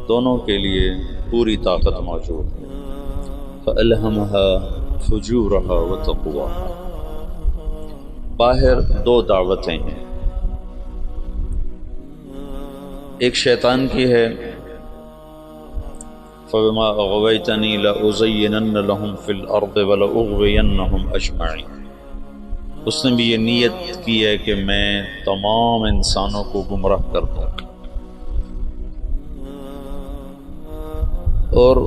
دونوں کے لیے پوری طاقت موجود ہے۔ فَأَلْهَمَهَا فُجُورَهَا وَتَقْوَاهَا۔ باہر دو دعوتیں ہیں، ایک شیطان کی ہے فَبِمَا أَغْوَيْتَنِي لَأُزَيِّنَنَّ لَهُمْ فِي الْأَرْضِ وَلَأُغْوِيَنَّهُمْ أَجْمَعِينَ۔ اس نے بھی یہ نیت کی ہے کہ میں تمام انسانوں کو گمراہ کر دوں۔ اور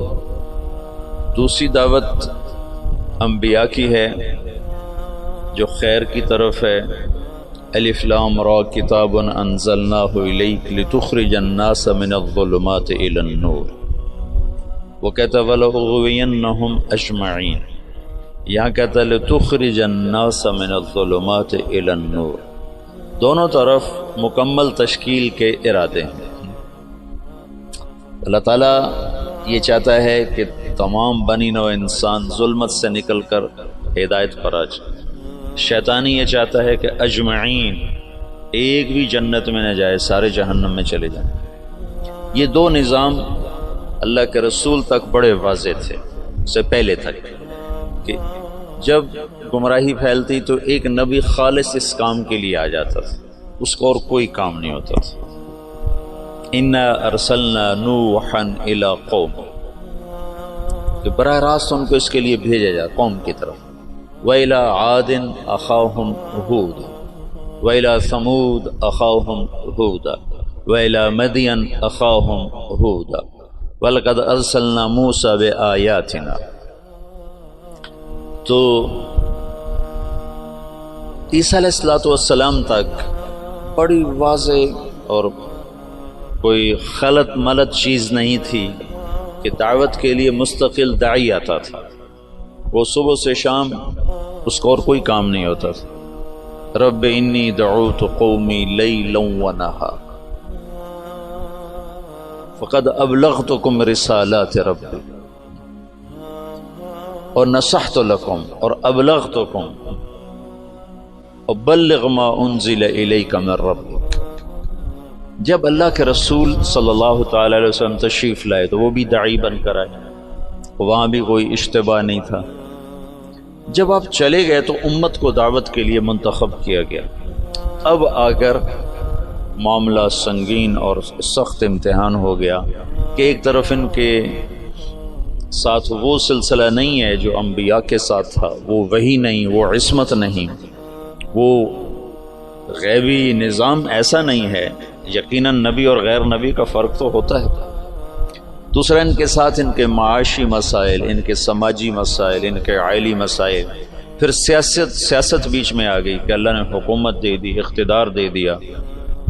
دوسری دعوت انبیاء کی ہے جو خیر کی طرف ہے، الف لام را کتاب انزلناہ الیک لتخرج الناس من الظلمات الی النور، وہ کہتا ہے وَلَأُغْوِيَنَّهُمْ أَجْمَعِينَ، یہاں کہتا ہے لِتُخْرِجَ النَّاسَ مِنَ الظُّلُمَاتِ إِلَى النُّورِ۔ دونوں طرف مکمل تشکیل کے ارادے ہیں۔ اللہ تعالیٰ یہ چاہتا ہے کہ تمام بنی نوع انسان ظلمت سے نکل کر ہدایت پر آ جائے، شیطانی یہ چاہتا ہے کہ اجمعین، ایک بھی جنت میں نہ جائے، سارے جہنم میں چلے جائیں۔ یہ دو نظام اللہ کے رسول تک بڑے واضح تھے، اس سے پہلے تک، کہ جب گمراہی پھیلتی تو ایک نبی خالص اس کام کے لیے آ جاتا تھا، اس کو اور کوئی کام نہیں ہوتا تھا۔ اِنَّا أَرْسَلْنَا نُوحًا إِلَىٰ قَوْمٍ، کہ براہ راست ان کو اس کے لیے بھیجا جائے قوم کی طرف۔ وَإِلَىٰ عَادٍ أَخَاهُمْ هُودًا وَإِلَىٰ ثَمُودَ أَخَاهُمْ هُودًا وَإِلَىٰ مَدْيَنَ أَخَاهُمْ هُودًا وَلَقَدْ أَرْسَلْنَا مُوسَىٰ بِآيَاتِنَا۔ تو عیسیٰ علیہ السلام تک بڑی واضح اور کوئی خلط ملط چیز نہیں تھی کہ دعوت کے لیے مستقل داعی آتا تھا، وہ صبح سے شام اس کو اور کوئی کام نہیں ہوتا تھا۔ رب انی دعوت قومی لیلا ونہارا فقد ابلغتکم رسالات ربی اور نصحت لکم اور ابلغتکم وبلغ ما انزل الیک من ربک۔ جب اللہ کے رسول صلی اللہ تعالی علیہ وسلم تشریف لائے تو وہ بھی داعی بن کر آئے، وہاں بھی کوئی اشتباہ نہیں تھا۔ جب آپ چلے گئے تو امت کو دعوت کے لیے منتخب کیا گیا۔ اب آ کر معاملہ سنگین اور سخت امتحان ہو گیا کہ ایک طرف ان کے ساتھ وہ سلسلہ نہیں ہے جو انبیاء کے ساتھ تھا، وہ وحی نہیں، وہ عصمت نہیں، وہ غیبی نظام ایسا نہیں ہے۔ یقیناً نبی اور غیر نبی کا فرق تو ہوتا ہے۔ دوسرا ان کے ساتھ ان کے معاشی مسائل، ان کے سماجی مسائل، ان کے عائلی مسائل، پھر سیاست بیچ میں آ گئی کہ اللہ نے حکومت دے دی، اقتدار دے دیا،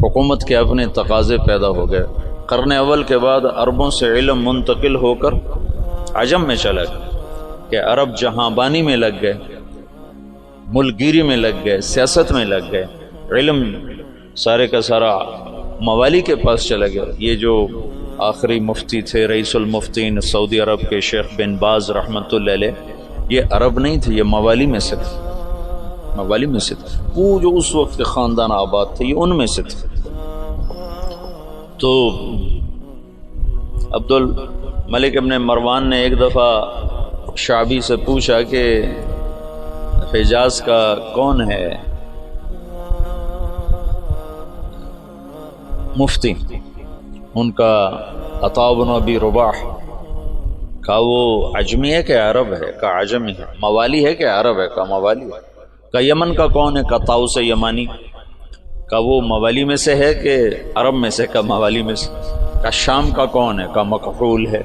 حکومت کے اپنے تقاضے پیدا ہو گئے۔ قرن اول کے بعد عربوں سے علم منتقل ہو کر عجم میں چلا گیا کہ عرب جہاں بانی میں لگ گئے، ملک گیری میں لگ گئے، سیاست میں لگ گئے، علم سارے کا سارا موالی کے پاس چلا گیا۔ یہ جو آخری مفتی تھے، رئیس المفتین سعودی عرب کے شیخ بن باز رحمۃ اللہ علیہ، یہ عرب نہیں تھے، یہ موالی میں سے تھے، موالی میں سے تھے۔ وہ جو اس وقت کے خاندان آباد تھے یہ ان میں سے تھے۔ تو عبد الملک ابن مروان نے ایک دفعہ شعبی سے پوچھا کہ حجاز کا کون ہے مفتی؟ ان کا عطاء بن ابی رباح۔ کہا وہ عجمی ہے کہ عرب ہے؟ کہا عجمی ہے۔ موالی ہے کہ عرب ہے؟ کہا موالی ہے۔ کہا یمن کا کون ہے؟ کہا طاؤس یمانی۔ کہا وہ موالی میں سے ہے کہ عرب میں سے؟ کہا موالی میں سے۔ کہا شام کا کون ہے؟ کہا مکحول ہے۔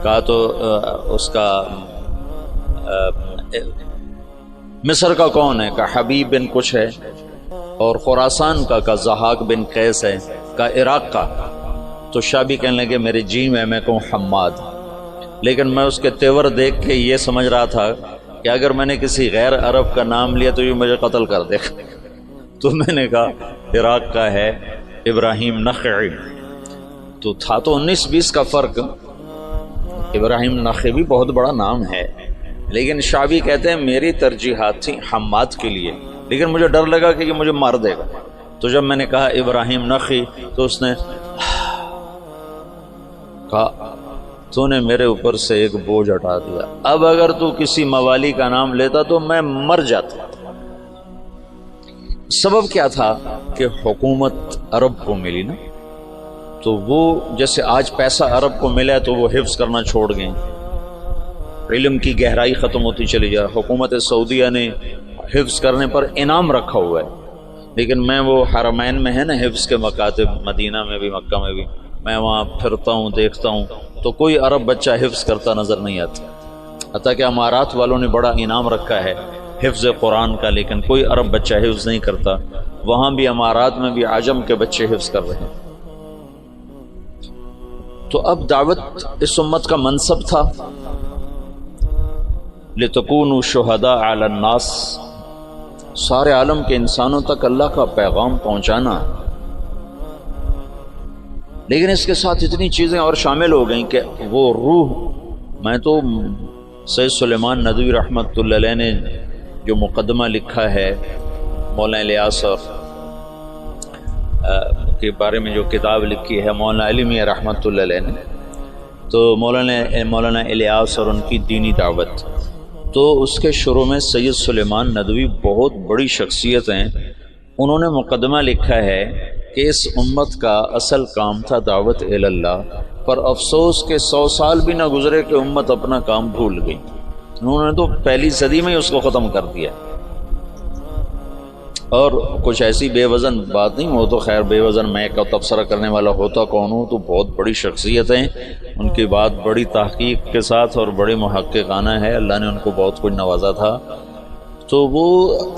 کہا تو اس کا مصر کا کون ہے؟ کہا حبیب بن کچھ ہے۔ اور خراسان کا زحاق بن قیس ہے۔ کہا عراق کا۔ تو شابی کہنے لگے میرے جی میں کہوں حماد، لیکن میں اس کے تیور دیکھ کے یہ سمجھ رہا تھا کہ اگر میں نے کسی غیر عرب کا نام لیا تو یہ مجھے قتل کر دے گا، تو میں نے کہا عراق کا ہے ابراہیم نخعی۔ تو تھا تو 19-20 کا فرق۔ ابراہیم نخعی بھی بہت بڑا نام ہے، لیکن شعبی کہتے ہیں میری ترجیحات تھی حماد کے لیے، لیکن مجھے ڈر لگا کہ یہ مجھے مار دے گا، تو جب میں نے کہا ابراہیم نخعی تو اس نے کہا تو نے میرے اوپر سے ایک بوجھ ہٹا دیا، اب اگر تو کسی موالی کا نام لیتا تو میں مر جاتا۔ سبب کیا تھا کہ حکومت عرب کو ملی نا، تو وہ جیسے آج پیسہ عرب کو ملا تو وہ حفظ کرنا چھوڑ گئے، علم کی گہرائی ختم ہوتی چلی جائے۔ حکومت سعودیہ نے حفظ کرنے پر انعام رکھا ہوا ہے، لیکن میں وہ حرمین میں ہے نا حفظ کے مکاتب، مدینہ میں بھی مکہ میں بھی، میں وہاں پھرتا ہوں دیکھتا ہوں تو کوئی عرب بچہ حفظ کرتا نظر نہیں آتا، حتیٰ کہ امارات والوں نے بڑا انعام رکھا ہے حفظ قرآن کا، لیکن کوئی عرب بچہ حفظ نہیں کرتا۔ وہاں بھی امارات میں بھی عجم کے بچے حفظ کر رہے ہیں۔ تو اب دعوت اس امت کا منصب تھا، لِتَكُونُوا شُهَدَاءَ عَلَى النَّاسِ، سارے عالم کے انسانوں تک اللہ کا پیغام پہنچانا، لیکن اس کے ساتھ اتنی چیزیں اور شامل ہو گئیں کہ وہ روح، میں تو سید سلیمان ندوی رحمۃ اللہ علیہ نے جو مقدمہ لکھا ہے مولانا الیاس اور کے بارے میں جو کتاب لکھی ہے مولانا علی میاں رحمۃ اللہ علیہ نے، تو مولانا الیاس اور ان کی دینی دعوت، تو اس کے شروع میں سید سلیمان ندوی بہت بڑی شخصیت ہیں، انہوں نے مقدمہ لکھا ہے کہ اس امت کا اصل کام تھا دعوت الی اللہ، پر افسوس کہ 100 سال بھی نہ گزرے کہ امت اپنا کام بھول گئی، انہوں نے تو پہلی صدی میں ہی اس کو ختم کر دیا۔ اور کچھ ایسی بے وزن بات نہیں ہو، تو خیر بے وزن میں کا تبصرہ کرنے والا ہوتا کون ہوں، تو بہت بڑی شخصیت ہیں، ان کی بات بڑی تحقیق کے ساتھ اور بڑی محققانہ ہے، اللہ نے ان کو بہت کچھ نوازا تھا۔ تو وہ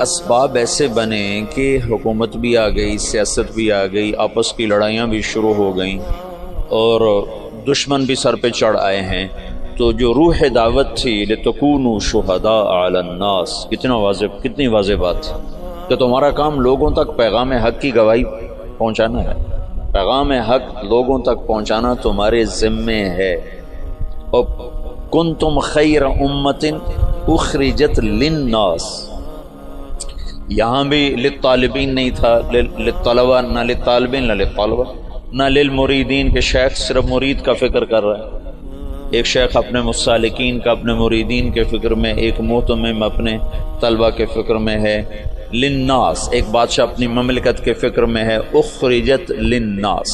اسباب ایسے بنے کہ حکومت بھی آ گئی، سیاست بھی آ گئی، آپس کی لڑائیاں بھی شروع ہو گئیں اور دشمن بھی سر پہ چڑھ آئے ہیں۔ تو جو روح دعوت تھی لِتَكُونُوا شُهَدَاءَ عَلَى النَّاسِ، کتنی واضح بات تھی کہ تمہارا کام لوگوں تک پیغام حق کی گواہی پہنچانا ہے، پیغام حق لوگوں تک پہنچانا تمہارے ذمے ہے۔ اور کنتم خیر امت اخرجت للناس، یہاں بھی للطالبین نہیں تھا، للطلبہ، نہ للطالبین نہ للطلبہ نہ للمریدین، کہ شیخ صرف مرید کا فکر کر رہا ہے، ایک شیخ اپنے مسالکین کا، اپنے مریدین کے فکر میں، ایک مہتمم اپنے طلبہ کے فکر میں ہے۔ للناس، ایک بادشاہ اپنی مملکت کے فکر میں ہے، اخرجت للناس،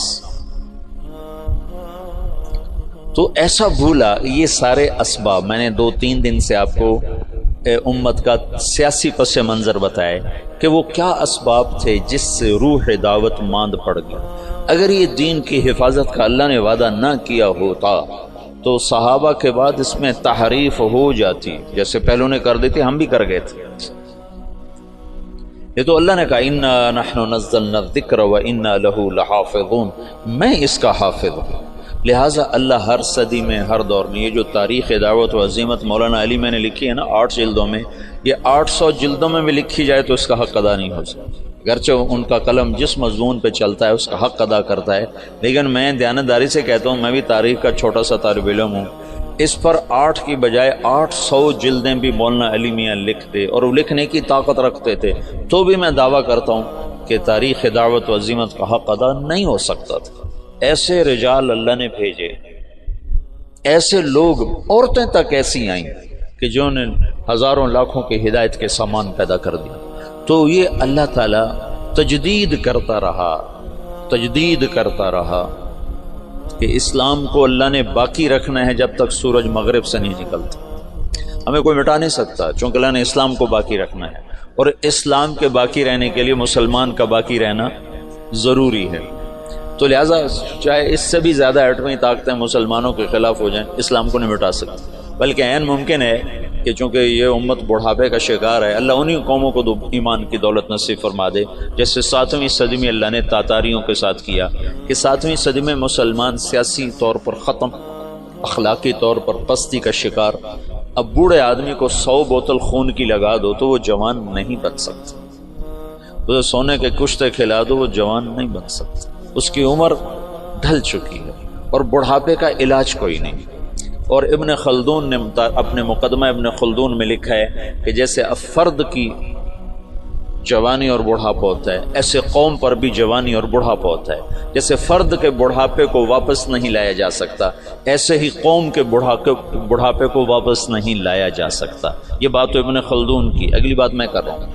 تو ایسا بھولا۔ یہ سارے اسباب میں نے 2-3 دن سے آپ کو امت کا سیاسی پس منظر بتائے کہ وہ کیا اسباب تھے جس سے روح دعوت ماند پڑ گئی۔ اگر یہ دین کی حفاظت کا اللہ نے وعدہ نہ کیا ہوتا تو صحابہ کے بعد اس میں تحریف ہو جاتی، جیسے پہلوں نے کر دی تھی، ہم بھی کر گئے تھے۔ یہ تو اللہ نے کہا انا نحن نزلنا الذکر وانا له لحافظون، میں اس کا حافظ ہوں۔ لہٰذا اللہ ہر صدی میں، ہر دور میں، یہ جو تاریخ دعوت و عظیمت مولانا علی میں نے لکھی ہے نا 8 جلدوں میں، یہ 800 جلدوں میں بھی لکھی جائے تو اس کا حق ادا نہیں ہو سکتا، گرچہ ان کا قلم جس مضمون پہ چلتا ہے اس کا حق ادا کرتا ہے، لیکن میں دیانتداری سے کہتا ہوں، میں بھی تاریخ کا چھوٹا سا طالب علم ہوں، اس پر 8 کی بجائے 800 جلدیں بھی مولانا علی میاں لکھتے اور وہ لکھنے کی طاقت رکھتے تھے، تو بھی میں دعویٰ کرتا ہوں کہ تاریخ دعوت و عظیمت کا حق ادا نہیں ہو سکتا تھا۔ ایسے رجال اللہ نے بھیجے، ایسے لوگ، عورتیں تک ایسی آئیں کہ جو نے ہزاروں لاکھوں کی ہدایت کے سامان پیدا کر دیا۔ تو یہ اللہ تعالیٰ تجدید کرتا رہا کہ اسلام کو اللہ نے باقی رکھنا ہے جب تک سورج مغرب سے نہیں نکلتا، ہمیں کوئی مٹا نہیں سکتا، چونکہ اللہ نے اسلام کو باقی رکھنا ہے، اور اسلام کے باقی رہنے کے لیے مسلمان کا باقی رہنا ضروری ہے۔ تو لہٰذا چاہے اس سے بھی زیادہ ایٹمی طاقتیں مسلمانوں کے خلاف ہو جائیں، اسلام کو نہیں مٹا سکتی، بلکہ عین ممکن ہے کہ چونکہ یہ امت بڑھاپے کا شکار ہے، اللہ انہی قوموں کو ایمان کی دولت نصیب فرما دے، جیسے 7ویں صدی میں اللہ نے تاتاریوں کے ساتھ کیا کہ 7ویں صدی میں مسلمان سیاسی طور پر ختم، اخلاقی طور پر پستی کا شکار۔ اب بوڑھے آدمی کو 100 بوتل خون کی لگا دو تو وہ جوان نہیں بن سکتا، اسے سونے کے کشتے کھلا دو وہ جوان نہیں بن سکتا، اس کی عمر ڈھل چکی ہے اور بڑھاپے کا علاج کوئی نہیں۔ اور ابن خلدون نے اپنے مقدمہ ابن خلدون میں لکھا ہے کہ جیسے اب فرد کی جوانی اور بڑھاپا ہوتا ہے، ایسے قوم پر بھی جوانی اور بڑھاپا ہوتا ہے۔ جیسے فرد کے بڑھاپے کو واپس نہیں لایا جا سکتا، ایسے ہی قوم کے بڑھاپے کو واپس نہیں لایا جا سکتا۔ یہ بات تو ابن خلدون کی۔ اگلی بات میں کر رہا ہوں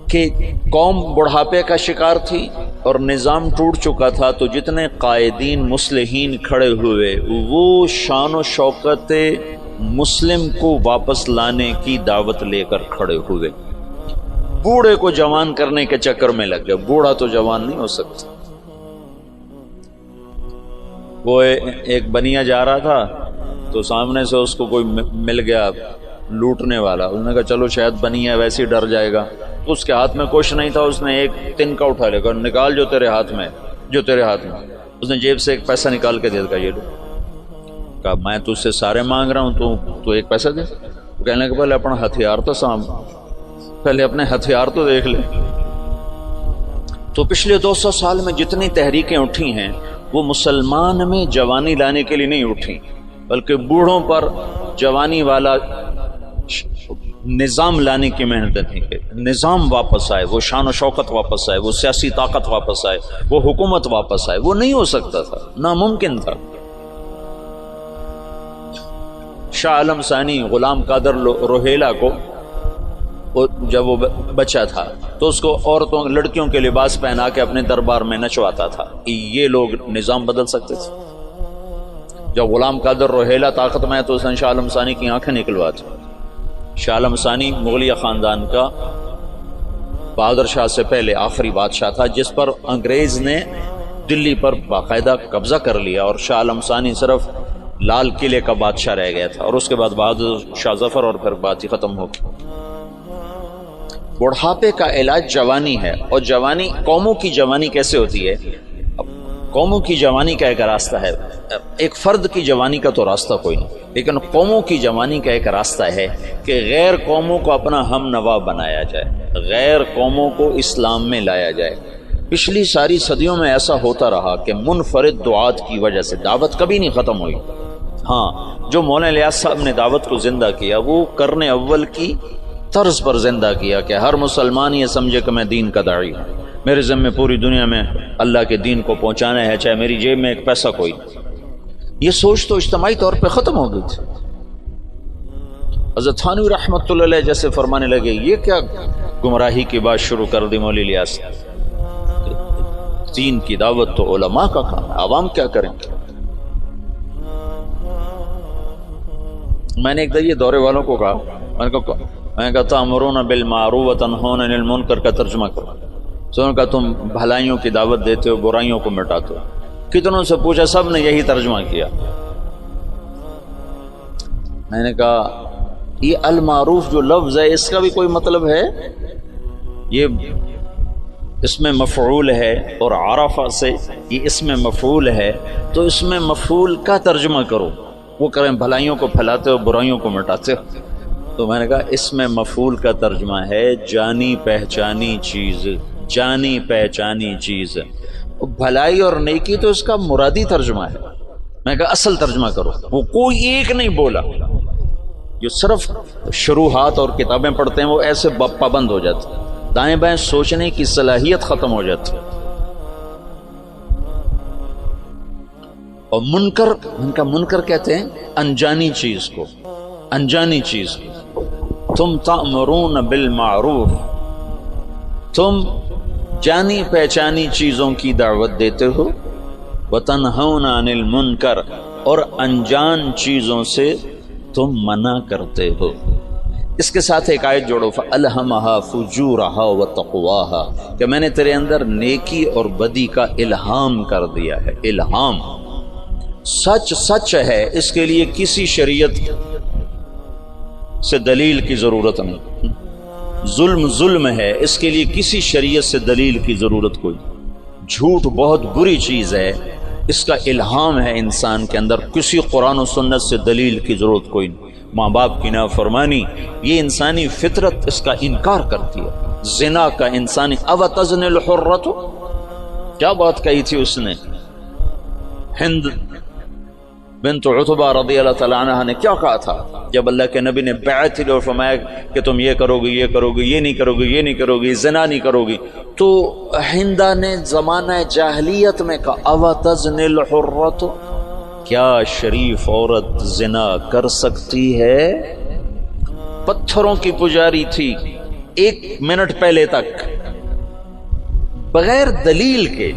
کہ قوم بڑھاپے کا شکار تھی اور نظام ٹوٹ چکا تھا، تو جتنے قائدین مصلحین کھڑے ہوئے وہ شان و شوکت مسلم کو واپس لانے کی دعوت لے کر کھڑے ہوئے۔ بوڑھے کو جوان کرنے کے چکر میں لگ گئے، بوڑھا تو جوان نہیں ہو سکتا۔ وہ ایک بنیا جا رہا تھا تو سامنے سے اس کو کوئی مل گیا لوٹنے والا، اس نے کہا چلو شاید بنیا ویسے ہی ڈر جائے گا، تو اس کے ہاتھ میں کچھ نہیں تھا، اس نے ایک تنکا اٹھا لے کر نکال جو تیرے ہاتھ میں، اس نے جیب سے ایک پیسہ نکال کے دے دیا، یہ لو۔ کہا میں تجھ سے سارے مانگ رہا ہوں، تو ایک پیسہ دے۔ کہنے کہ پہلے اپنا ہتھیار تو پہلے اپنے ہتھیار تو دیکھ لے۔ تو پچھلے 200 سال میں جتنی تحریکیں اٹھی ہیں وہ مسلمان میں جوانی لانے کے لیے نہیں اٹھی، بلکہ بوڑھوں پر جوانی والا نظام لانے کی محنتیں تھیں کہ نظام واپس آئے، وہ شان و شوکت واپس آئے، وہ سیاسی طاقت واپس آئے، وہ حکومت واپس آئے۔ وہ نہیں ہو سکتا تھا، ناممکن تھا۔ شاہ عالم ثانی غلام قادر روہیلا کو جب وہ بچہ تھا تو اس کو عورتوں لڑکیوں کے لباس پہنا کے اپنے دربار میں نچواتا تھا۔ یہ لوگ نظام بدل سکتے تھے؟ جب غلام قادر روہیلا طاقت میں تو اس نے شاہ عالم ثانی کی آنکھیں نکلواتی۔ شاہ عالم ثانی مغلیہ خاندان کا بہادر شاہ سے پہلے آخری بادشاہ تھا جس پر انگریز نے دلی پر باقاعدہ قبضہ کر لیا، اور شاہ عالم ثانی صرف لال قلعے کا بادشاہ رہ گیا تھا، اور اس کے بعد بہادر شاہ ظفر، اور پھر بات ہی ختم ہو گئی۔ بڑھاپے کا علاج جوانی ہے، اور جوانی، قوموں کی جوانی کیسے ہوتی ہے؟ قوموں کی جوانی کا ایک راستہ ہے، ایک فرد کی جوانی کا تو راستہ کوئی نہیں، لیکن قوموں کی جوانی کا ایک راستہ ہے کہ غیر قوموں کو اپنا ہم نوا بنایا جائے، غیر قوموں کو اسلام میں لایا جائے۔ پچھلی ساری صدیوں میں ایسا ہوتا رہا کہ منفرد دعات کی وجہ سے دعوت کبھی نہیں ختم ہوئی۔ ہاں، جو مولانا الیاس صاحب نے دعوت کو زندہ کیا وہ قرن اول کی طرز پر زندہ کیا کہ ہر مسلمان یہ سمجھے کہ میں دین کا داعی ہوں، میرے ذمہ پوری دنیا میں اللہ کے دین کو پہنچانا ہے، چاہے میری جیب میں ایک پیسہ کوئی۔ یہ سوچ تو اجتماعی طور پہ ختم ہو گئی تھی۔ حضرت تھانوی رحمۃ اللہ علیہ جیسے فرمانے لگے یہ کیا گمراہی کی بات شروع کر دی مولی الیاس، دین کی دعوت تو علماء کا کام ہے، عوام کیا کریں؟ میں نے ایک دفعہ یہ دورے والوں کو کہا، میں نے کہا تأمرون بالمعروف وتنہون عن المنکر کا ترجمہ کرو۔ تو انہوں نے کہا تم بھلائیوں کی دعوت دیتے ہو، برائیوں کو مٹاتے ہو۔ کتنوں سے پوچھا، سب نے یہی ترجمہ کیا۔ میں نے کہا یہ المعروف جو لفظ ہے اس کا بھی کوئی مطلب ہے؟ یہ اس میں مفعول ہے، اور عرفہ سے یہ اس میں مفعول ہے، تو اس میں مفعول کا ترجمہ کرو۔ وہ کریں بھلائیوں کو پھیلاتے ہو، برائیوں کو مٹاتے ہو۔ تو میں نے کہا اس میں مفعول کا ترجمہ ہے جانی پہچانی چیز، جانی پہچانی چیز۔ بھلائی اور نیکی تو اس کا مرادی ترجمہ ہے۔ میں نے کہا اصل ترجمہ کرو۔ وہ کوئی ایک نہیں بولا، جو صرف شروحات اور کتابیں پڑھتے ہیں وہ ایسے پابند ہو جاتے ہیں، دائیں بائیں سوچنے کی صلاحیت ختم ہو جاتی ہے۔ اور منکر، ان کا منکر کہتے ہیں انجانی چیز کو، انجانی چیز کو۔ تم تأمرون بالمعروف، تم جانی پہچانی چیزوں کی دعوت دیتے ہو، وتنہون عن المنکر، اور انجان چیزوں سے تم منع کرتے ہو۔ اس کے ساتھ ایک آیت جوڑو، فَأَلْهَمَهَا فُجُورَهَا وَتَقْوَاهَا، کہ میں نے تیرے اندر نیکی اور بدی کا الہام کر دیا ہے۔ الہام، سچ سچ ہے، اس کے لیے کسی شریعت سے دلیل کی ضرورت نہیں۔ ظلم ظلم ہے، اس کے لیے کسی شریعت سے دلیل کی ضرورت کوئی۔ جھوٹ بہت بری چیز ہے، اس کا الہام ہے انسان کے اندر، کسی قرآن و سنت سے دلیل کی ضرورت کوئی نہیں۔ ماں باپ کی نافرمانی، یہ انسانی فطرت اس کا انکار کرتی ہے۔ زنا کا انسانی، او تزن الحرۃ، کیا بات کہی تھی اس نے؟ ہند بنت عتبہ رضی اللہ تعالیٰ عنہ نے کیا کہا تھا جب اللہ کے نبی نے بیعت لی اور فرمایا کہ تم یہ کرو گے، یہ کرو گے، یہ نہیں کرو گے، یہ نہیں کرو گے، زنا نہیں کرو گی، تو ہندہ نے زمانہ جاہلیت میں کہا اوتزن الحرۃ، کیا شریف عورت زنا کر سکتی ہے؟ پتھروں کی پجاری تھی 1 منٹ پہلے تک، بغیر دلیل کے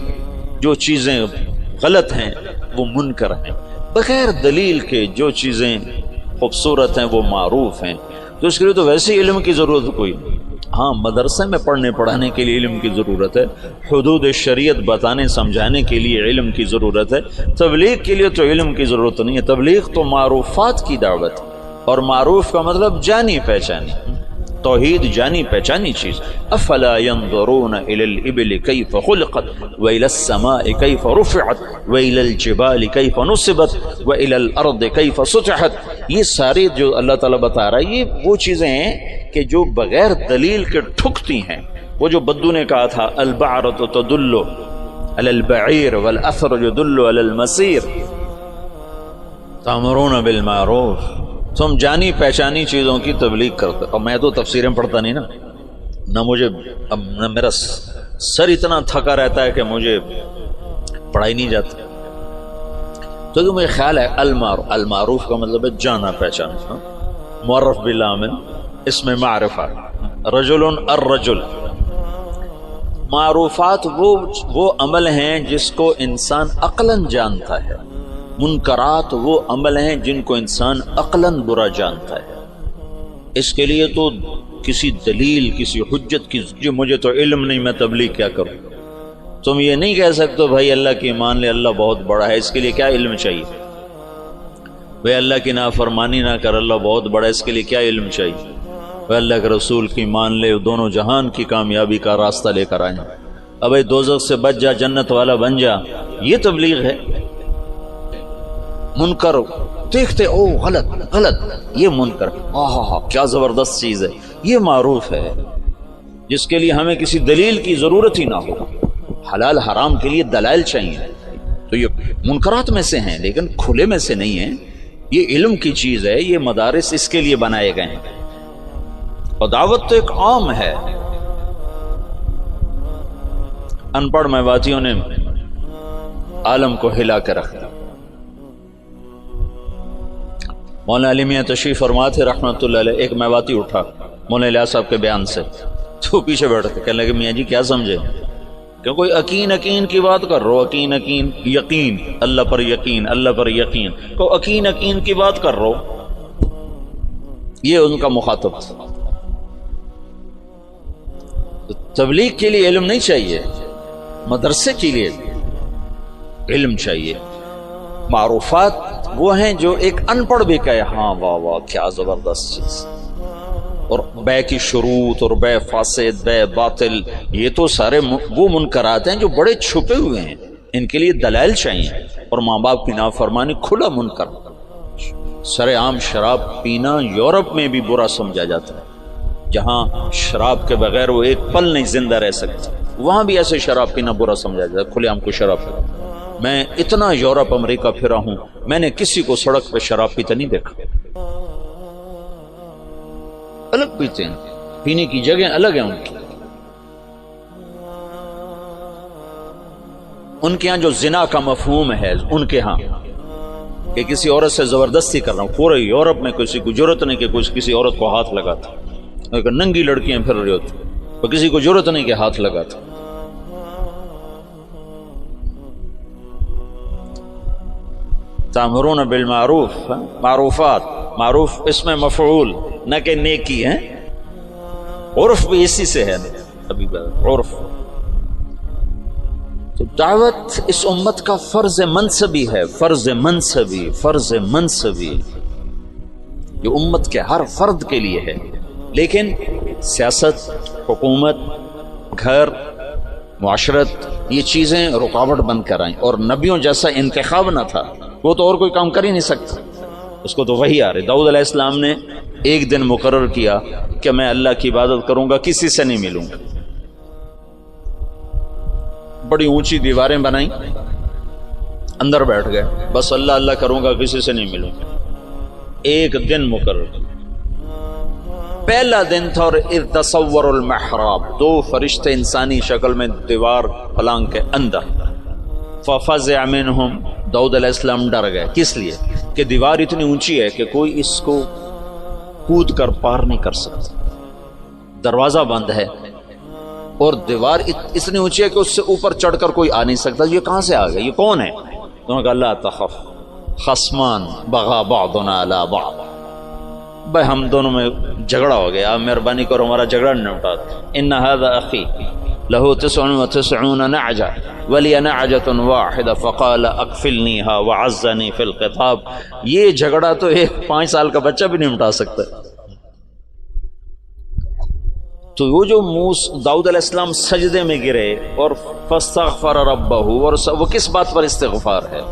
جو چیزیں غلط ہیں وہ منکر ہیں، بغیر دلیل کے جو چیزیں خوبصورت ہیں وہ معروف ہیں، تو اس کے لیے تو ویسے علم کی ضرورت کوئی نہیں۔ ہاں مدرسے میں پڑھنے پڑھانے کے لیے علم کی ضرورت ہے، حدود شریعت بتانے سمجھانے کے لیے علم کی ضرورت ہے، تبلیغ کے لیے تو علم کی ضرورت نہیں ہے، تبلیغ تو معروفات کی دعوت ہے، اور معروف کا مطلب جانی پہچانی، توحید جانی پہچانی چیز۔ افلا ينظرون الى الابل كيف خلقت والى السماء كيف رفعت والى الجبال كيف نصبت والى الارض كيف سطحت، یہ ساری جو اللہ تعالیٰ بتا رہا ہے یہ وہ چیزیں ہیں کہ جو بغیر دلیل کے ٹھکتی ہیں۔ وہ جو بدو نے کہا تھا البعرۃ تدل علی البعیر والاثر يدل علی المسیر تأمرون بالمعروف، تم جانی پہچانی چیزوں کی تبلیغ کرتے۔ اور میں تو تفسیریں پڑھتا نہیں نا، نہ مجھے اب نہ میرا سر اتنا تھکا رہتا ہے کہ مجھے پڑھائی نہیں جاتی، تو مجھے خیال ہے المعروف کا مطلب ہے جانا پہچانا، معرف بالعامل اس میں معرفہ، رجل الرجل، معروفات وہ عمل ہیں جس کو انسان عقلاً جانتا ہے، منکرات وہ عمل ہیں جن کو انسان عقلاً برا جانتا ہے۔ اس کے لیے تو کسی دلیل کسی حجت کی جو مجھے تو علم نہیں میں تبلیغ کیا کروں، تم یہ نہیں کہہ سکتے بھائی اللہ کی مان لے اللہ بہت بڑا ہے، اس کے لیے کیا علم چاہیے؟ بھائی اللہ کی نافرمانی نہ کر اللہ بہت بڑا ہے، اس کے لیے کیا علم چاہیے؟ بھائی اللہ کے رسول کی مان لے دونوں جہان کی کامیابی کا راستہ لے کر آئیں، اب بھائی دوزخ سے بچ جا جنت والا بن جا، یہ تبلیغ ہے؟ منکر دیکھتے او غلط غلط، یہ منکر، کیا زبردست چیز ہے، یہ معروف ہے جس کے لیے ہمیں کسی دلیل کی ضرورت ہی نہ ہو۔ حلال حرام کے لیے دلائل چاہیے، تو یہ منکرات میں سے ہیں لیکن کھلے میں سے نہیں ہیں، یہ علم کی چیز ہے، یہ مدارس اس کے لیے بنائے گئے ہیں، اور دعوت تو ایک عام ہے۔ ان پڑھ میواتیوں نے عالم کو ہلا کے رکھ دیا۔ مولانا علی میاں تشریف فرما تھے رحمۃ اللہ علیہ، ایک میواتی اٹھا مولانا الیاس صاحب کے بیان سے، تو پیچھے بیٹھتے کہنے لگے میاں جی کیا سمجھے کہ کوئی یقین کی بات کر رہو، یقین اللہ پر یقین، اللہ پر یقین کو یقین کی بات کر رہو، یہ ان کا مخاطب تھا۔ تبلیغ کے لیے علم نہیں چاہیے، مدرسے کے لیے علم چاہیے۔ معروفات وہ ہیں جو ایک ان پڑھ بھی کہے ہاں واہ واہ کیا زبردست چیز، اور بے کی شروط اور بے فاسد بے باطل یہ تو سارے وہ منکرات ہیں جو بڑے چھپے ہوئے ہیں، ان کے لیے دلائل چاہیے۔ اور ماں باپ کی نافرمانی کھلا منکر، سر عام شراب پینا یورپ میں بھی برا سمجھا جاتا ہے، جہاں شراب کے بغیر وہ ایک پل نہیں زندہ رہ سکتے، وہاں بھی ایسے شراب پینا برا سمجھا جاتا ہے، کھلے عام کو شراب پینا۔ میں اتنا یورپ امریکہ پھرا ہوں، میں نے کسی کو سڑک پہ شراب پیتے نہیں دیکھا، الگ پیتے ہیں، پینے کی جگہ الگ ہیں ان کی۔ ان کے ہاں جو زنا کا مفہوم ہے ان کے ہاں کہ کسی عورت سے زبردستی کر رہا ہوں، پورے یورپ میں کسی کو جرت نہیں کہ کسی عورت کو ہاتھ لگاتا، ننگی لڑکیاں پھر رہی ہوتی تو کسی کو جرت نہیں کہ ہاتھ لگاتا۔ تامرون بالمعروف، معروفات، معروف اس میں مفعول نہ کہ نیکی ہے، عرف بھی اسی سے ہے، ابھی عرف۔ تو دعوت اس امت کا فرض منصبی ہے، فرض منصبی، فرض منصبی، یہ امت کے ہر فرد کے لیے ہے۔ لیکن سیاست، حکومت، گھر، معاشرت یہ چیزیں رکاوٹ بن کر آئیں، اور نبیوں جیسا انتخاب نہ تھا، وہ تو اور کوئی کام کر ہی نہیں سکتا، اس کو تو وہی آ رہی۔ داؤد علیہ السلام نے ایک دن مقرر کیا کہ میں اللہ کی عبادت کروں گا، کسی سے نہیں ملوں گا، بڑی اونچی دیواریں بنائیں، اندر بیٹھ گئے، بس اللہ اللہ کروں گا، کسی سے نہیں ملوں. ایک دن مقرر، پہلا دن تھا، اور اذ تصور المحراب، دو فرشتے انسانی شکل میں دیوار پلنگ کے اندر. ففزع منہم، داؤد علیہ السلام ڈر گئے. کس لیے؟ کہ دیوار اتنی اونچی ہے کہ کوئی اس کو کود کر پار نہیں کر سکتا، دروازہ بند ہے، اور دیوار اتنی اونچی ہے کہ اس سے اوپر چڑھ کر کوئی آ نہیں سکتا. یہ کہاں سے آ گیا، یہ کون ہے؟ انہوں نے کہا لا تخف خصمان بغا بعضنا علی بعض، بھائی ہم دونوں میں جھگڑا ہو گیا، آپ مہربانی کرو ہمارا جھگڑا نمٹا. ان هذا اخی له 99 نعجة ولی نعجة واحدة فقال اکفلنیها وعزنی فی الخطاب. یہ جھگڑا تو ایک 5 سال کا بچہ بھی نہیں نمٹا سکتا. تو وہ جو داؤد علیہ السلام سجدے میں گرے اور فاستغفر ربہ، اور وہ کس بات پر استغفار ہے؟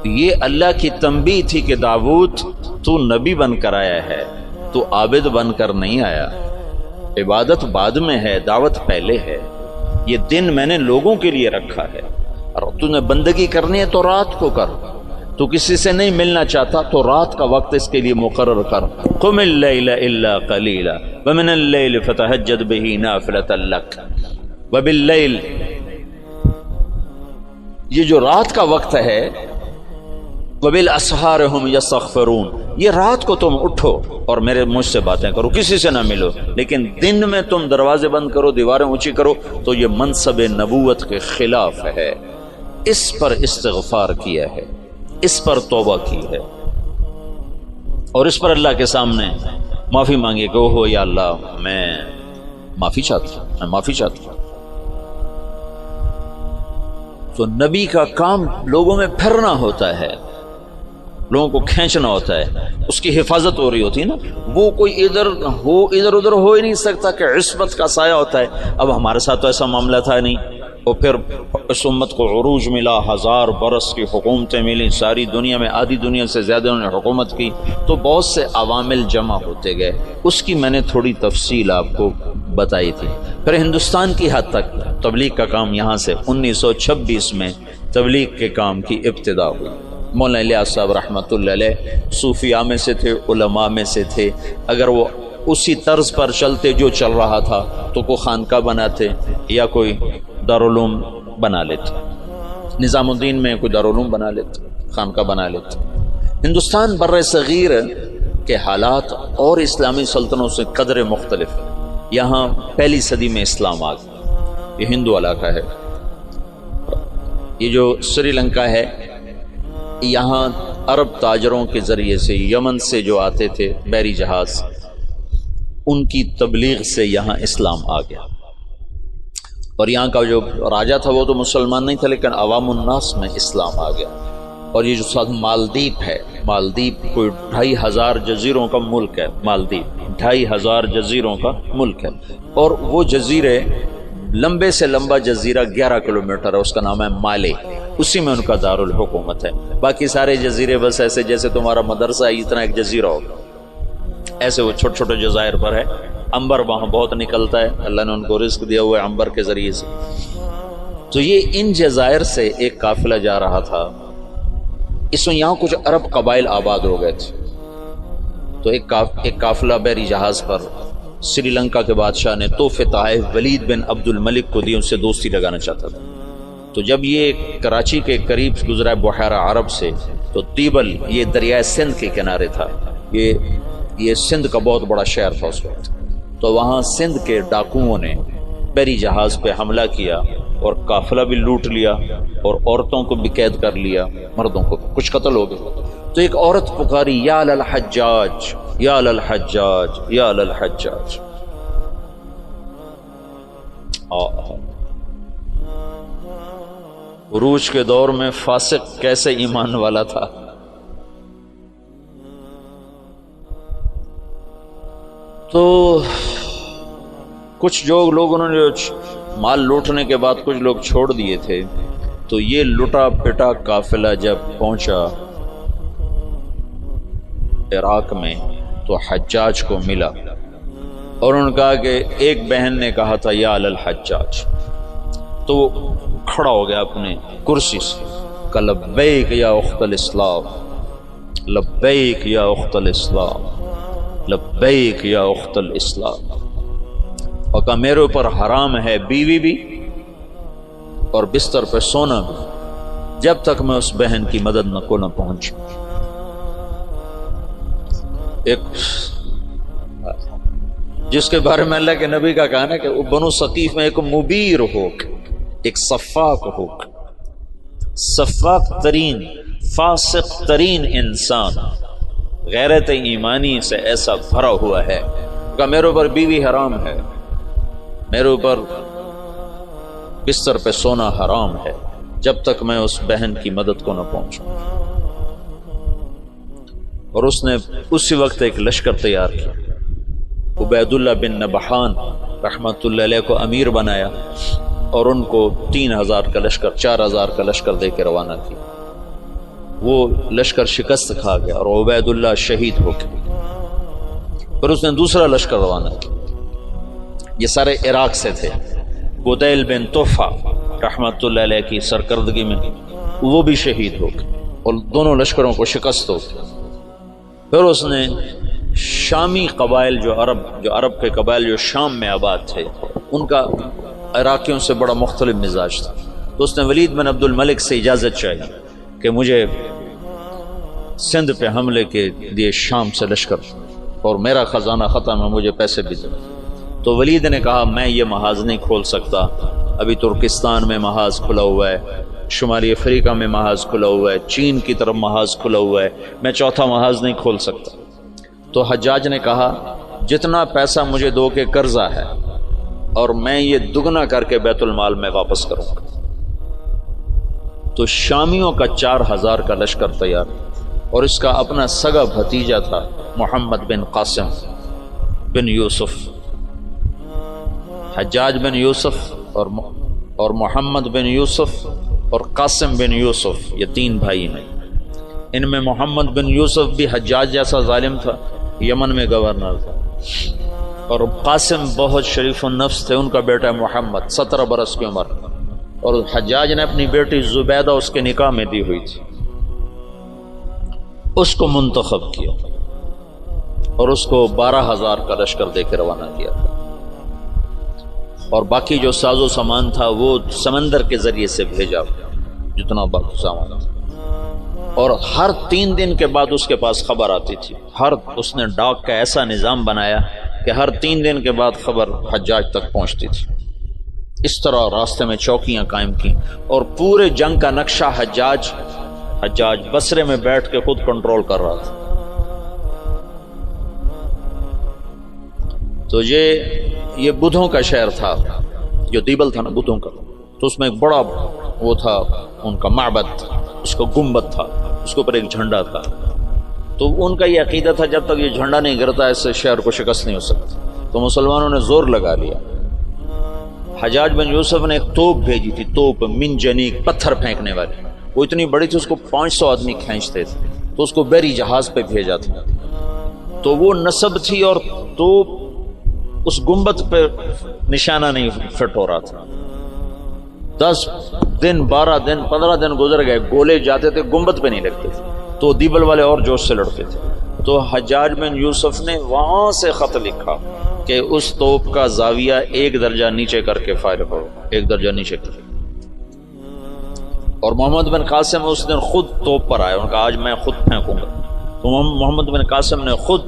یہ اللہ کی تنبیہ تھی کہ داؤد تو نبی بن کر آیا ہے، تو عابد بن کر نہیں آیا. عبادت بعد میں ہے، دعوت پہلے ہے. یہ دن میں نے لوگوں کے لیے رکھا ہے، اور تو نے بندگی کرنی ہے تو رات کو کر. تو کسی سے نہیں ملنا چاہتا تو رات کا وقت اس کے لیے مقرر کر. قم اللیل الا قلیلا ومن اللیل فتہجد بہ نافلۃ لک وباللیل. یہ جو رات کا وقت ہے، وبالاسحار هم یستغفرون، یہ رات کو تم اٹھو اور میرے مجھ سے باتیں کرو، کسی سے نہ ملو، لیکن دن میں تم دروازے بند کرو، دیواریں اونچی کرو، تو یہ منصب نبوت کے خلاف ہے. اس پر استغفار کیا ہے، اس پر توبہ کی ہے، اور اس پر اللہ کے سامنے معافی مانگے کہ اوہ یا اللہ میں معافی چاہتا ہوں، میں معافی چاہتا ہوں. تو نبی کا کام لوگوں میں پھرنا ہوتا ہے، لوگوں کو کھینچنا ہوتا ہے، اس کی حفاظت ہو رہی ہوتی ہے نا. وہ کوئی ادھر ادھر ہو ہی نہیں سکتا کہ عصمت کا سایہ ہوتا ہے. اب ہمارے ساتھ تو ایسا معاملہ تھا نہیں، اور پھر اس امت کو عروج ملا، 1000 برس کی حکومتیں ملی، ساری دنیا میں آدھی دنیا سے زیادہ انہوں نے حکومت کی، تو بہت سے عوامل جمع ہوتے گئے. اس کی میں نے تھوڑی تفصیل آپ کو بتائی تھی. پھر ہندوستان کی حد تک تبلیغ کا کام یہاں سے 1926 میں تبلیغ کے کام کی ابتدا ہوئی. مولانا الیاس صاحب رحمۃ اللہ علیہ صوفیاء میں سے تھے، علماء میں سے تھے. اگر وہ اسی طرز پر چلتے جو چل رہا تھا تو کوئی خانقاہ بناتے یا کوئی دارالعلوم بنا لیتے، نظام الدین میں کوئی دارالعلوم بنا لیتے، خانقاہ بنا لیتے. ہندوستان بر صغیر کے حالات اور اسلامی سلطنتوں سے قدر مختلف. یہاں پہلی صدی میں اسلام آ گیا، یہ ہندو علاقہ ہے. یہ جو سری لنکا ہے، یہاں عرب تاجروں کے ذریعے سے یمن سے جو آتے تھے بحری جہاز، ان کی تبلیغ سے یہاں اسلام آ گیا. اور یہاں کا جو راجہ تھا وہ تو مسلمان نہیں تھا، لیکن عوام الناس میں اسلام آ گیا. اور یہ جو ساتھ مالدیپ ہے، مالدیپ کوئی 2500 جزیروں کا ملک ہے. مالدیپ 2500 جزیروں کا ملک ہے، اور وہ جزیرے لمبے سے لمبا جزیرہ 11 کلومیٹر ہے، اس کا نام ہے مالے، اسی میں ان کا دارالحکومت ہے. باقی سارے جزیرے بس ایسے جیسے تمہارا مدرسہ ہے اتنا ایک جزیرہ ہوگا، ایسے وہ چھوٹے چھوٹے جزائر پر ہے. عنبر وہاں بہت نکلتا ہے، اللہ نے ان کو رزق دیا ہوا ہے عنبر کے ذریعے سے. تو یہ ان جزائر سے ایک قافلہ جا رہا تھا. اس میں یہاں کچھ عرب قبائل آباد ہو گئے تھے، تو ایک قافلہ بحری جہاز پر سری لنکا کے بادشاہ نے تحفے تحائف ولید بن عبد الملک کو دی، ان سے دوستی لگانا چاہتا تھا. تو جب یہ کراچی کے قریب گزرا بحیرہ عرب سے، تو تیبل یہ دریائے سندھ کے کنارے تھا، یہ سندھ کا بہت بڑا شہر تھا اس وقت. تو وہاں سندھ کے ڈاکوؤں نے بحری جہاز پہ حملہ کیا اور قافلہ بھی لوٹ لیا، اور عورتوں کو بھی قید کر لیا، مردوں کو کچھ قتل ہو گئے. تو ایک عورت پکاری یا للحجاج یا للحجاج یا للحجاج. عروج کے دور میں فاسق کیسے ایمان والا تھا. تو کچھ جو لوگ انہوں نے مال لوٹنے کے بعد کچھ لوگ چھوڑ دیے تھے. تو یہ لٹا پٹا قافلہ جب پہنچا عراق میں تو حجاج کو ملا، اور انہوں نے کہا کہ ایک بہن نے کہا تھا یا للحجاج، تو وہ کھڑا ہو گیا اپنے کرسی سے. کا لبیک یا اخت الاسلام، لبیک یا اخت الاسلام، لبیک یا اخت الاسلام۔ اور کہا میرے اوپر حرام ہے بیوی بھی اور بستر پہ سونا بھی، جب تک میں اس بہن کی مدد کو نہ پہنچوں۔ ایک جس کے بارے میں اللہ کے نبی کا کہنا ہے کہ بنو ثقیف میں ایک مبیر ہو، ایک صفاق ہو، صفاق ترین فاسق ترین انسان غیرت ایمانی سے ایسا بھرا ہوا ہے کہ میرے اوپر بیوی حرام ہے، میرے اوپر بستر پہ سونا حرام ہے، جب تک میں اس بہن کی مدد کو نہ پہنچوں۔ اور اس نے اسی وقت ایک لشکر تیار کیا، عبید اللہ بن نبحان رحمت اللہ علیہ کو امیر بنایا اور ان کو 3000 کا لشکر، 4000 کا لشکر دے کے روانہ کیا۔ وہ لشکر شکست کھا گیا اور عبید اللہ شہید ہو گئے۔ پھر اس نے دوسرا لشکر روانہ کیا، یہ سارے عراق سے تھے۔ بدیل بن طوفہ رحمت اللہ علیہ کی سرکردگی میں وہ بھی شہید ہو گئے اور دونوں لشکروں کو شکست ہو گئی۔ پھر اس نے شامی قبائل جو عرب کے قبائل جو شام میں آباد تھے، ان کا عراقیوں سے بڑا مختلف مزاج تھا، تو اس نے ولید بن عبد الملک سے اجازت چاہی کہ مجھے سندھ پہ حملے کے لیے شام سے لشکر اور میرا خزانہ ختم ہے، مجھے پیسے بھی دے۔ تو ولید نے کہا میں یہ محاذ نہیں کھول سکتا، ابھی ترکستان میں محاذ کھلا ہوا ہے، شمالی افریقہ میں محاذ کھلا ہوا ہے، چین کی طرف محاذ کھلا ہوا ہے، میں چوتھا محاذ نہیں کھول سکتا۔ تو حجاج نے کہا جتنا پیسہ مجھے دو کے قرضہ ہے اور میں یہ دگنا کر کے بیت المال میں واپس کروں گا۔ تو شامیوں کا 4000 کا لشکر تیار، اور اس کا اپنا سگا بھتیجا تھا محمد بن قاسم بن یوسف۔ حجاج بن یوسف اور محمد بن یوسف اور قاسم بن یوسف، یہ 3 بھائی ہیں۔ ان میں محمد بن یوسف بھی حجاج جیسا ظالم تھا، یمن میں گورنر تھا، اور قاسم بہت شریف النفس تھے، ان کا بیٹا محمد 17 برس کی عمر، اور حجاج نے اپنی بیٹی زبیدہ اس کے نکاح میں دی ہوئی تھی، اس کو منتخب کیا اور اس کو 12000 کا لشکر دے کے روانہ کیا، اور باقی جو ساز و سامان تھا وہ سمندر کے ذریعے سے بھیجا، جتنا باقی سامان تھا۔ اور ہر 3 دن کے بعد اس کے پاس خبر آتی تھی، اس نے ڈاک کا ایسا نظام بنایا کہ ہر 3 دن کے بعد خبر حجاج تک پہنچتی تھی۔ اس طرح راستے میں چوکیاں قائم کی، اور پورے جنگ کا نقشہ حجاج بصرے میں بیٹھ کے خود کنٹرول کر رہا تھا۔ تو یہ بدھوں کا شہر تھا، جو دیبل تھا نا بدھوں کا، تو اس میں ایک بڑا وہ تھا ان کا معبد، اس کو گنبد تھا، اس کے اوپر ایک جھنڈا تھا۔ تو ان کا یہ عقیدہ تھا جب تک یہ جھنڈا نہیں گرتا اس سے شہر کو شکست نہیں ہو سکتی۔ تو مسلمانوں نے زور لگا لیا، حجاج بن یوسف نے ایک توپ بھیجی تھی، توپ منجنیق، پتھر پھینکنے والی، وہ اتنی بڑی تھی اس کو 500 آدمی کھینچتے تھے، تو اس کو بحری جہاز پہ بھیجا تھا۔ تو وہ نصب تھی اور توپ اس گنبد پہ نشانہ نہیں فٹ ہو رہا تھا۔ 10 دن 12 دن 15 دن گزر گئے، گولے جاتے تھے، گنبد پہ نہیں لگتے تھے، تو دیبل والے اور جوش سے لڑتے تھے۔ تو حجاج بن یوسف نے وہاں سے خط لکھا کہ اس توپ کا زاویہ 1 درجہ نیچے کر کے فائر کرو، 1 درجہ نیچے کر۔ اور محمد بن قاسم اس دن خود توپ پر آئے، ان کا آج میں خود پھینکوں گا۔ تو محمد بن قاسم نے خود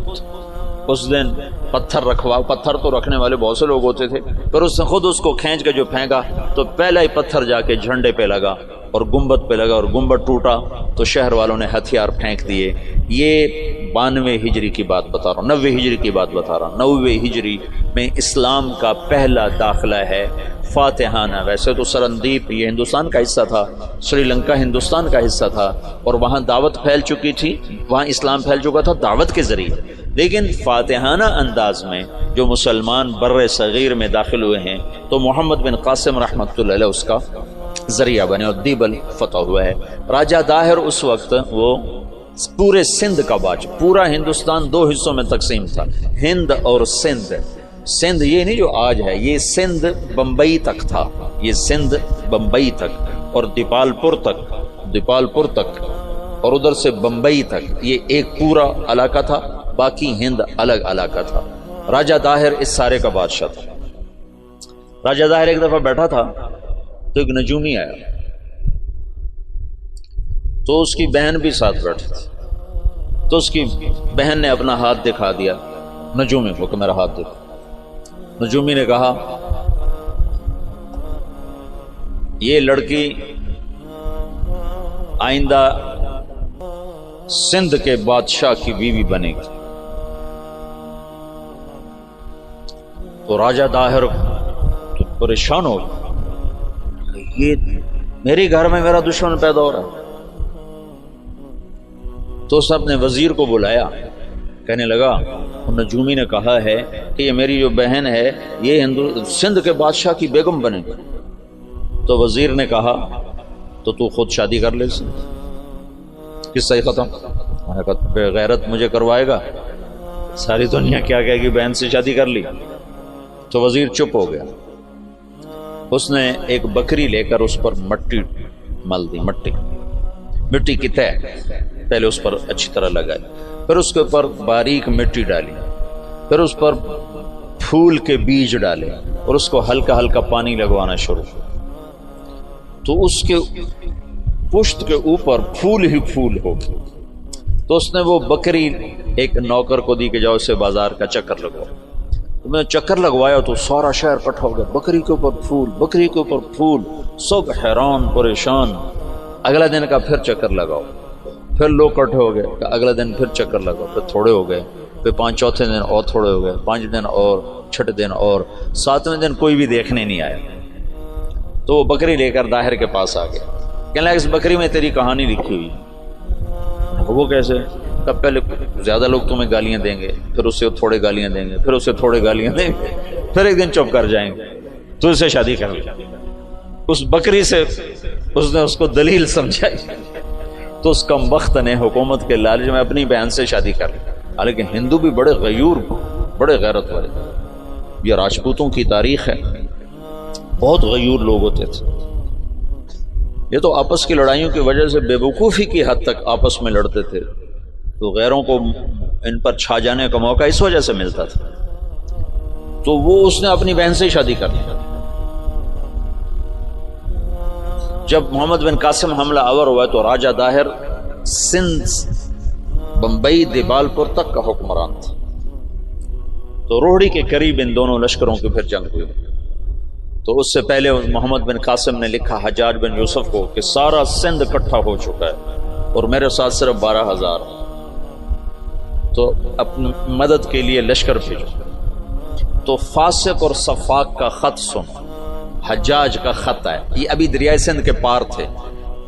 اس دن پتھر تو رکھنے والے بہت سے لوگ ہوتے تھے، پھر اس نے خود اس کو کھینچ کے جو پھینکا تو پہلا ہی پتھر جا کے جھنڈے پہ لگا اور گنبد پہ لگا، اور گنبد ٹوٹا تو شہر والوں نے ہتھیار پھینک دیے۔ یہ 92 ہجری کی بات بتا رہا ہوں، 90 ہجری کی بات بتا رہا ہوں۔ 90 ہجری میں اسلام کا پہلا داخلہ ہے فاتحانہ۔ ویسے تو سرندیپ یہ ہندوستان کا حصہ تھا، سری لنکا ہندوستان کا حصہ تھا، اور وہاں دعوت پھیل چکی تھی، وہاں اسلام پھیل چکا تھا دعوت کے ذریعے، لیکن فاتحانہ انداز میں جو مسلمان بر صغیر میں داخل ہوئے ہیں تو محمد بن قاسم رحمۃ اللہ علیہ اس کا ذریعہ بنے اور دیبل فتح ہوا ہے۔ راجہ داہر اس وقت وہ پورے سندھ کا باج، پورا ہندوستان 2 حصوں میں تقسیم تھا، ہند اور سندھ۔ سندھ یہ نہیں جو آج ہے، یہ سندھ بمبئی تک تھا، یہ سندھ بمبئی تک اور دیپال پور تک دیپال پور تک اور ادھر سے بمبئی تک یہ ایک پورا علاقہ تھا، باقی ہند الگ علاقہ تھا۔ راجہ داہر اس سارے کا بادشاہ تھا۔ راجہ داہر ایک دفعہ بیٹھا تھا تو ایک نجومی آیا، تو اس کی بہن بھی ساتھ بیٹھی تھی، تو اس کی بہن نے اپنا ہاتھ دکھا دیا نجومی کو کہ میرا ہاتھ دیکھو۔ نجومی نے کہا یہ لڑکی آئندہ سندھ کے بادشاہ کی بیوی بنے گی۔ تو راجہ داہر تو پریشان ہو گیا، یہ میرے گھر میں میرا دشمن پیدا ہو رہا ہے۔ تو اس نے اپنے وزیر کو بلایا، کہنے لگا نجومی نے کہا ہے کہ یہ میری جو بہن ہے یہ سندھ کے بادشاہ کی بیگم بنے گی۔ تو وزیر نے کہا تو خود شادی کر لے، قصہ ہی ختم۔ میں نے کہا بے غیرت مجھے کروائے گا، ساری دنیا کیا کہے گی بہن سے شادی کر لی۔ تو وزیر چپ ہو گیا۔ اس نے ایک بکری لے کر اس پر مٹی مل دی، مٹی کی تہ پہلے اس پر اچھی طرح لگائی، پھر اس کے اوپر باریک مٹی ڈالی، پھر اس پر پھول کے بیج ڈالے اور اس کو ہلکا ہلکا پانی لگوانا شروع۔ تو اس کے پشت کے اوپر پھول ہی پھول ہو گئے۔ تو اس نے وہ بکری ایک نوکر کو دی کہ جاؤ اسے بازار کا چکر لگواؤ۔ تو میں چکر لگوایا تو سارا شہر اکٹھا ہو گیا، بکری کے اوپر پھول، بکری کے اوپر پھول، سب حیران پریشان۔ اگلا دن کا پھر چکر لگاؤ، پھر لوگ اکٹھے ہو گئے، اگلا دن پھر چکر لگاؤ، پھر تھوڑے ہو گئے، پھر چوتھے دن اور تھوڑے ہو گئے، 5 دن اور، چھٹے دن اور، 7ویں دن کوئی بھی دیکھنے نہیں آیا۔ تو وہ بکری لے کر داہر کے پاس آ گیا، کہنے لگا اس بکری میں تیری کہانی لکھی ہوئی۔ وہ کیسے؟ تب پہلے زیادہ لوگ تمہیں گالیاں دیں گے، پھر اسے تھوڑے گالیاں دیں گے، پھر اسے تھوڑے گالیاں دیں گے، پھر ایک دن چپ کر جائیں گے، تو اسے شادی کر لی۔ اس بکری سے اس نے اس کو دلیل سمجھائی، تو اس کم بخت نے حکومت کے لالچ میں اپنی بہن سے شادی کر لی۔ حالانکہ ہندو بھی بڑے غیور، بڑے غیرت والے، یہ راجپوتوں کی تاریخ ہے، بہت غیور لوگ ہوتے تھے۔ یہ تو آپس کی لڑائیوں کی وجہ سے بے وقوفی کی حد تک آپس میں لڑتے تھے، تو غیروں کو ان پر چھا جانے کا موقع اس وجہ سے ملتا تھا۔ تو وہ اس نے اپنی بہن سے شادی کر لی۔ جب محمد بن قاسم حملہ آور ہوا تو راجہ داہر سندھ، بمبئی، دیبال پور تک کا حکمران تھا۔ تو روہڑی کے قریب ان دونوں لشکروں کی پھر جنگ ہوئی۔ تو اس سے پہلے محمد بن قاسم نے لکھا حجاج بن یوسف کو کہ سارا سندھ اکٹھا ہو چکا ہے اور میرے ساتھ صرف 12,000، تو اپنی مدد کے لیے لشکر بھیجو۔ تو فاسق اور صفاق کا خط سنو، حجاج کا خط ہے، یہ ابھی دریائے سندھ کے پار تھے،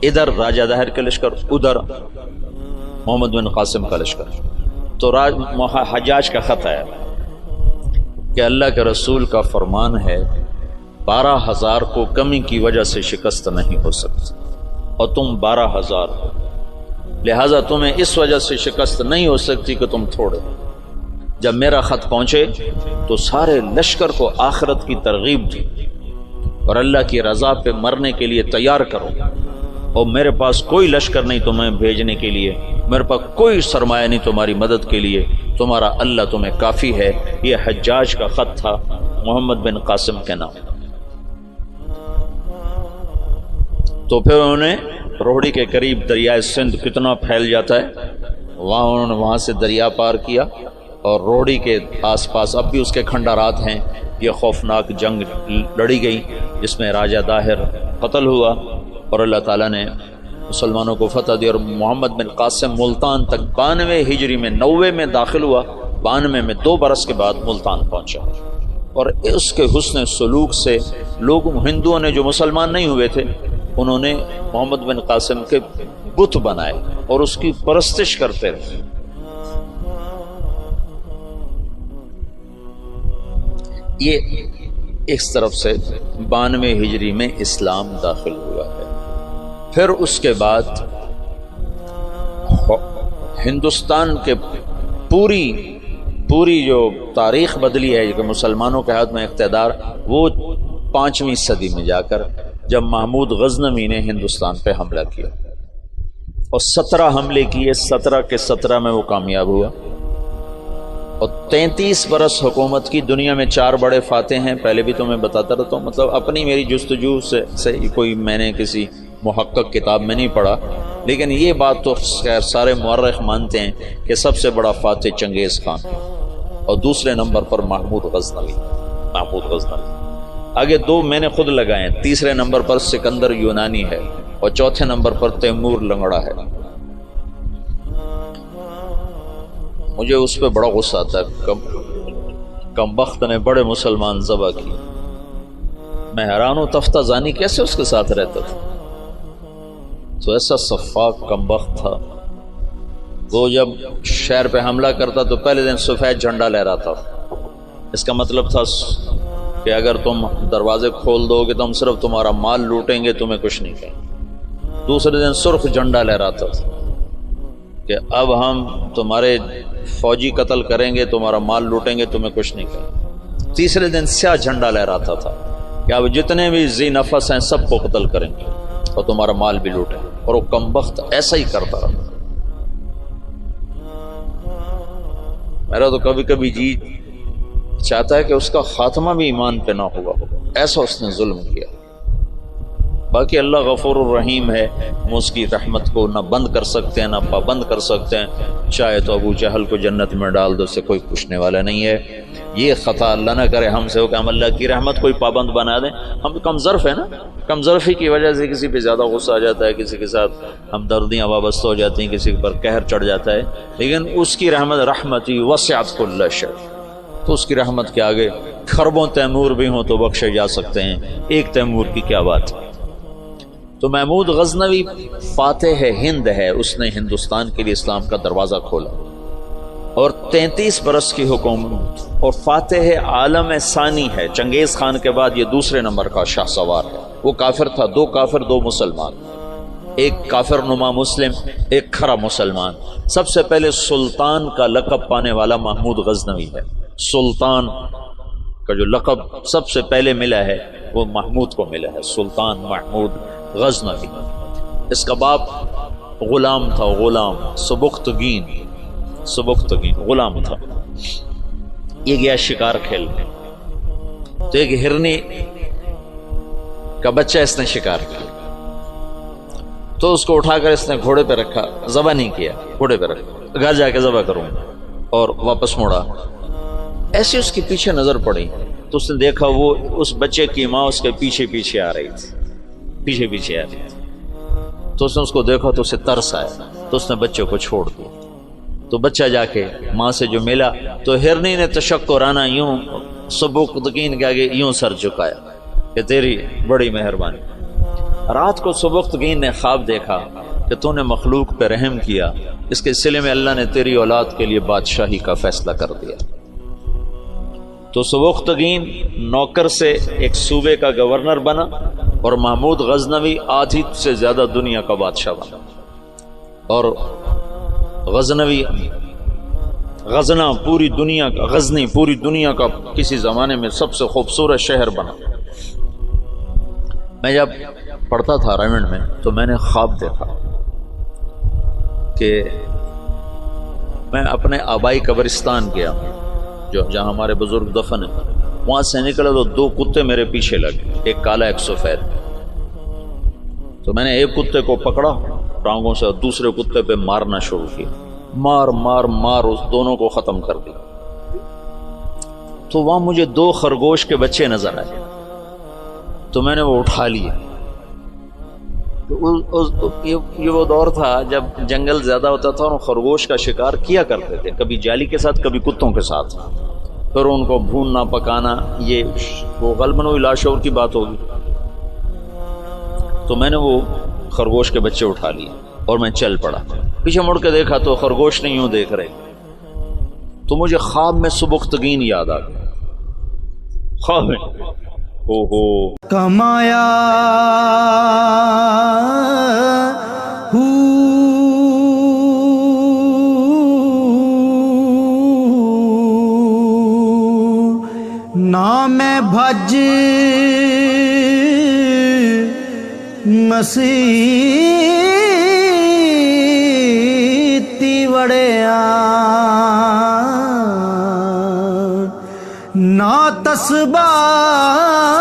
ادھر راجہ داہر کے لشکر، ادھر محمد بن قاسم کا لشکر۔ تو حجاج کا خط ہے کہ اللہ کے رسول کا فرمان ہے 12,000 کو کمی کی وجہ سے شکست نہیں ہو سکتی، اور تم 12,000 ہو، لہذا تمہیں اس وجہ سے شکست نہیں ہو سکتی کہ تم تھوڑے۔ جب میرا خط پہنچے تو سارے لشکر کو آخرت کی ترغیب دی اور اللہ کی رضا پہ مرنے کے لیے تیار کرو، اور میرے پاس کوئی لشکر نہیں تمہیں بھیجنے کے لیے، میرے پاس کوئی سرمایہ نہیں تمہاری مدد کے لیے، تمہارا اللہ تمہیں کافی ہے۔ یہ حجاج کا خط تھا محمد بن قاسم کے نام۔ تو پھر انہوں نے روہڑی کے قریب دریائے سندھ کتنا پھیل جاتا ہے، انہوں نے وہاں سے دریا پار کیا، اور روہڑی کے آس پاس اب بھی اس کے کھنڈارات ہیں۔ یہ خوفناک جنگ لڑی گئی جس میں راجہ داہر قتل ہوا، اور اللہ تعالیٰ نے مسلمانوں کو فتح دی، اور محمد بن قاسم ملتان تک 92 ہجری میں 90 میں داخل ہوا، 92 میں 2 برس کے بعد ملتان پہنچا۔ اور اس کے حسن سلوک سے لوگ، ہندوؤں نے جو مسلمان نہیں ہوئے تھے، انہوں نے محمد بن قاسم کے بت بنائے اور اس کی پرستش کرتے رہے۔ یہ اس طرف سے 92 ہجری میں اسلام داخل ہوا ہے۔ پھر اس کے بعد ہندوستان کے پوری جو تاریخ بدلی ہے کہ مسلمانوں کے ہاتھ میں اقتدار، وہ 5ویں صدی میں جا کر جب محمود غزنوی نے ہندوستان پہ حملہ کیا۔ اور 17 حملے کیے، 17 کے 17 میں وہ کامیاب ہوا، اور 33 برس حکومت کی۔ دنیا میں 4 بڑے فاتح ہیں، پہلے بھی تمہیں بتاتا رہتا ہوں، مطلب اپنی میری جستجو سے کوئی میں نے کسی محقق کتاب میں نہیں پڑھا، لیکن یہ بات تو خیر سارے مورخ مانتے ہیں کہ سب سے بڑا فاتح چنگیز خان، اور دوسرے نمبر پر محمود غزنوی۔ آگے 2 میں نے خود لگائے ہیں، تیسرے نمبر پر سکندر یونانی ہے، اور چوتھے نمبر پر تیمور لنگڑا ہے۔ مجھے اس پہ بڑا غصہ آتا ہے، کم بخت نے بڑے مسلمان ذبح کی۔ میں حیران ہوں تفتہ زانی کیسے اس کے ساتھ رہتا تھا، تو ایسا صفاق کم بخت تھا۔ وہ جب شہر پہ حملہ کرتا تو پہلے دن سفید جھنڈا لہراتا تھا، اس کا مطلب تھا کہ اگر تم دروازے کھول دو گے تو ہم صرف تمہارا مال لوٹیں گے، تمہیں کچھ نہیں کہیں۔ دوسرے دن سرخ جھنڈا لہراتا تھا کہ اب ہم تمہارے فوجی قتل کریں گے، تمہارا مال لوٹیں گے، تمہیں کچھ نہیں کہیں۔ تیسرے دن سیاہ جھنڈا لہراتا تھا کہ اب جتنے بھی ذی نفس ہیں سب کو قتل کریں گے اور تمہارا مال بھی لوٹیں گے، اور وہ کم بخت ایسا ہی کرتا رہا۔ میرا تو کبھی کبھی جی چاہتا ہے کہ اس کا خاتمہ بھی ایمان پہ نہ ہوا ہوگا، ایسا اس نے ظلم کیا۔ باقی اللہ غفور الرحیم ہے، ہم اس کی رحمت کو نہ بند کر سکتے ہیں نہ پابند کر سکتے ہیں۔ چاہے تو ابو جہل کو جنت میں ڈال دو، سے کوئی پوچھنے والا نہیں ہے۔ یہ خطا اللہ نہ کرے ہم سے ہو کہ ہم اللہ کی رحمت کوئی پابند بنا دیں۔ ہم کم ظرف ہیں نا، کم ظرفی کی وجہ سے کسی پہ زیادہ غصہ آ جاتا ہے، کسی کے ساتھ ہمدردیاں وابستہ ہو جاتی ہیں، کسی پر قہر چڑھ جاتا ہے، لیکن اس کی رحمت رحمتی وسعت کل شیء، تو اس کی رحمت کے آگے خربوں تیمور بھی ہوں تو بخشے جا سکتے ہیں، ایک تیمور کی کیا بات ہے۔ تو محمود غزنوی فاتح ہند ہے، اس نے ہندوستان کے لیے اسلام کا دروازہ کھولا، اور 33 برس کی حکومت، اور فاتح عالم ثانی ہے۔ چنگیز خان کے بعد یہ دوسرے نمبر کا شاہ سوار ہے۔ وہ کافر تھا، 2 کافر 2 مسلمان، ایک کافر نما مسلم، ایک کھرا مسلمان۔ سب سے پہلے سلطان کا لقب پانے والا محمود غزنوی ہے۔ سلطان کا جو لقب سب سے پہلے ملا ہے وہ محمود کو ملا ہے، سلطان محمود غزنوی۔ اس کا باپ غلام تھا، غلام سبکتگین غلام تھا۔ یہ گیا شکار کھیلنے، تو ایک ہرنی کا بچہ اس نے شکار کیا، تو اس کو اٹھا کر اس نے گھوڑے پہ رکھا، ذبح نہیں کیا، گھوڑے پہ رکھا، گھر جا کے ذبح کروں، اور واپس موڑا۔ ایسے اس کے پیچھے نظر پڑی تو اس نے دیکھا وہ اس بچے کی ماں اس کے پیچھے آ رہی تھی، تو اس نے اس کو دیکھا تو اسے ترس آیا، تو اس نے بچے کو چھوڑ دیا۔ تو بچہ جا کے ماں سے جو ملا تو ہرنی نے تشکرانہ یوں سبکتگین کے آگے یوں سر جھکایا کہ تیری بڑی مہربانی۔ رات کو سبکتگین نے خواب دیکھا کہ تو نے مخلوق پہ رحم کیا، اس کے سلے میں اللہ نے تیری اولاد کے لیے بادشاہی کا فیصلہ کر دیا۔ تو سبکتگین نوکر سے ایک صوبے کا گورنر بنا، اور محمود غزنوی آدھی سے زیادہ دنیا کا بادشاہ بنا، اور غزنوی پوری دنیا کا کسی زمانے میں سب سے خوبصورت شہر بنا۔ میں جب پڑھتا تھا رائمنڈ میں تو میں نے خواب دیکھا کہ میں اپنے آبائی قبرستان گیا جہاں ہمارے بزرگ دفن ہیں، وہاں سے نکلا تو 2 کتے میرے پیچھے لگے، ایک کالا ایک سفید۔ تو میں نے ایک کتے کو پکڑا ٹانگوں سے اور دوسرے کتے پہ مارنا شروع کیا، مار اس دونوں کو ختم کر دیا۔ تو وہاں مجھے 2 خرگوش کے بچے نظر آئے، تو میں نے وہ اٹھا لیے۔ یہ وہ دور تھا جب جنگل زیادہ ہوتا تھا اور خرگوش کا شکار کیا کرتے تھے، کبھی جالی کے ساتھ کبھی کتوں کے ساتھ، پھر ان کو بھوننا پکانا، یہ وہ غالباً وہی لاشعور کی بات ہوگی۔ تو میں نے وہ خرگوش کے بچے اٹھا لیے اور میں چل پڑا۔ پیچھے مڑ کے دیکھا تو خرگوش نہیں یوں دیکھ رہے، تو مجھے خواب میں سبکتگین یاد آ گیا۔ خواب میں کمایا نام بھج مسیح تسبا